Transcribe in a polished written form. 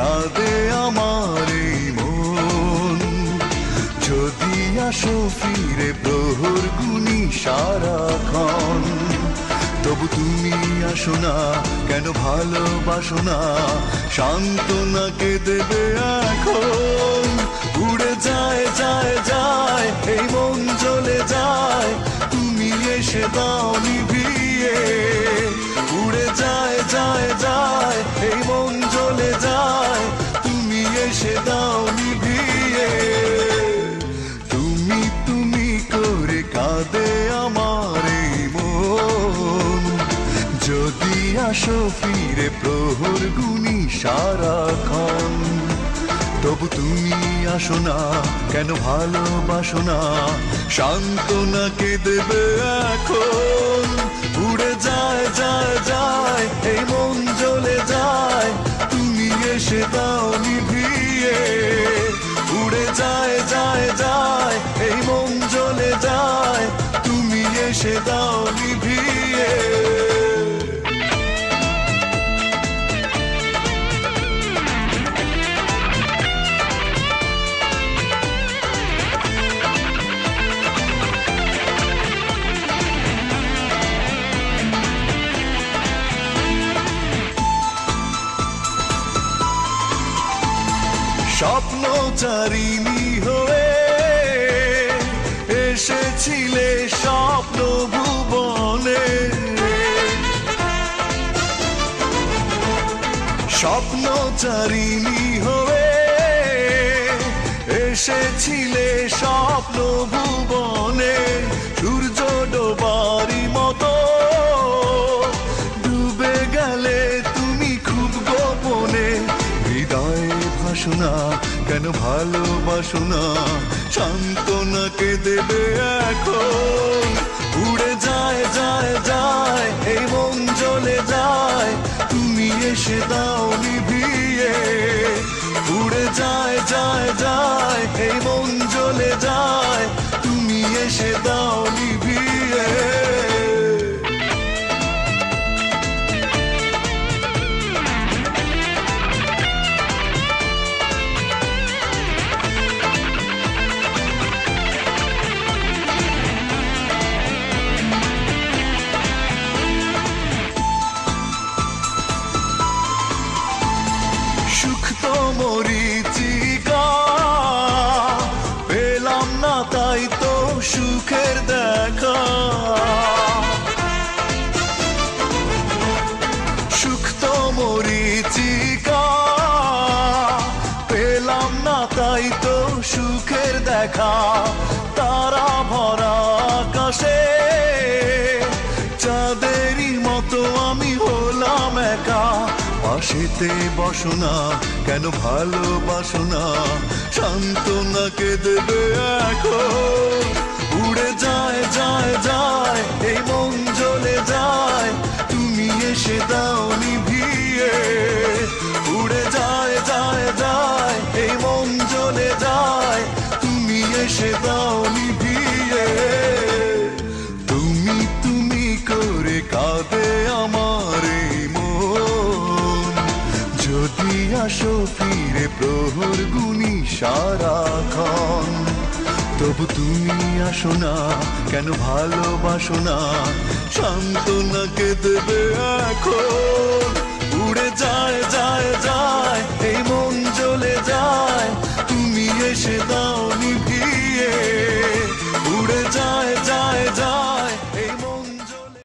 কাঁদে আমার এই মন। যদি আসো ফিরে প্রহর গুনি সারাক্ষণ, তবু তুমি আসো না কেন, ভালোবাসো না, সান্ত্বনাকে দেবে এখন। উড়ে যায় যায় যায় এই মন জ্বলে যায়, তুমি এসে দাও নিভিয়ে। উড়ে যায় যায় যায় এই মন জ্বলে যায়, তুমি এসে দাও নিভিয়ে। তুমি তুমি করে কাঁদে আমার এই মন। যদি আসো ফিরে প্রহর গুনি সারাক্ষণ, তবু তুমি আসো না কেন, ভালোবাসো না, সান্ত্বনাকে দেবে এখন। উড়ে যায় যায় যায় এই মন জ্বলে যায়, তুমি এসে দাও নিভিয়ে। উড়ে যায় যায় যায় এই মন জ্বলে যায়, তুমি এসে দাও নিভিয়ে। স্বপ্নচারিণী হয়ে এসেছিলে স্বপ্ন ভুবনে। স্বপ্নচারিণী হয়ে এসেছিলে স্বপ্ন ভুবনে। সূর্য ডোবারি মতো ডুবে গেলে তুমি খুব গোপনে। হৃদয়ে ভাসো না কেন, ভালোবাসো না, সান্ত্বনাকে দেবে এখন। উড়ে যায় যায় যায় এই মন জ্বলে যায়, তুমি এসে দাও নিভিয়ে। উড়ে যায় যায় যায় এই মন জ্বলে যায়, তুমি এসে দাও নিভিয়ে। মরিচিকা পেলাম না তাই তো সুখের দেখা। সুখ তো মরিচিকা পেলাম না তাই তো সুখের দেখা। তারা ভরা আকাশে চাঁদেরই মতো আমি হলাম একা। পাশেতে বসো না কেন, ভালোবাসো না, সান্ত্বনাকে দেবে এখন। উড়ে যায় যায় যায় এই মন জ্বলে যায়, তুমি এসে দাও নিভিয়ে। উড়ে যায় যায় যায় এই মন জ্বলে যায়, তুমি এসে দাও নিভিয়ে। তুমি তুমি করে কাঁদে আমার এই মন। যদি আসো ফিরে প্রহর গুনি সারাক্ষণ, তবু তুমি আসো না কেন, ভালোবাসো না, সান্ত্বনাকে দেবে এখন। উড়ে যায় যায় যায় এই মন জ্বলে যায়, তুমি এসে